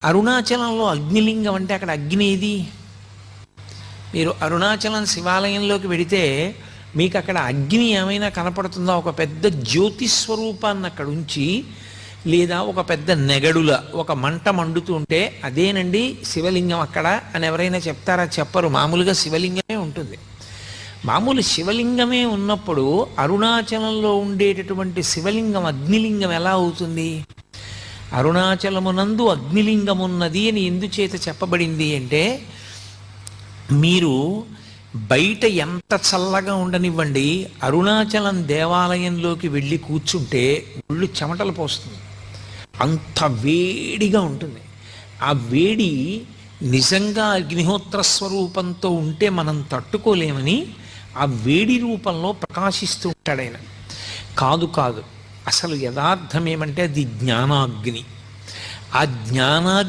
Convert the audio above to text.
అరుణాచలంలో అగ్నిలింగం అంటే అక్కడ అగ్ని ఏది? మీరు అరుణాచలం శివాలయంలోకి వెడితే మీకు అక్కడ అగ్ని ఏమైనా కనపడుతుందా? ఒక పెద్ద జ్యోతిస్వరూపాన్ని అక్కడ ఉంచి, లేదా ఒక పెద్ద నెగడుల ఒక మంట మండుతూ ఉంటే అదేనండి శివలింగం అక్కడ అని ఎవరైనా చెప్తారా? చెప్పరు. మామూలుగా శివలింగమే ఉంటుంది. మామూలు శివలింగమే ఉన్నప్పుడు అరుణాచలంలో ఉండేటటువంటి శివలింగం అగ్నిలింగం ఎలా అవుతుంది? అరుణాచలమునందు అగ్నిలింగమున్నది అని ఎందుచేత చెప్పబడింది అంటే, మీరు బయట ఎంత చల్లగా ఉండనివ్వండి, అరుణాచలం దేవాలయంలోకి వెళ్ళి కూర్చుంటే ఒళ్ళు చెమటలు పోస్తుంది, అంత వేడిగా ఉంటుంది. ఆ వేడి నిజంగా అగ్నిహోత్ర స్వరూపంతో ఉంటే మనం తట్టుకోలేమని ఆ వేడి రూపంలో ప్రకాశిస్తూ ఉంటాడు ఆయన. కాదు కాదు, అసలు యథార్థం ఏమంటే అది జ్ఞానాగ్ని. ఆ జ్ఞానాగ్ని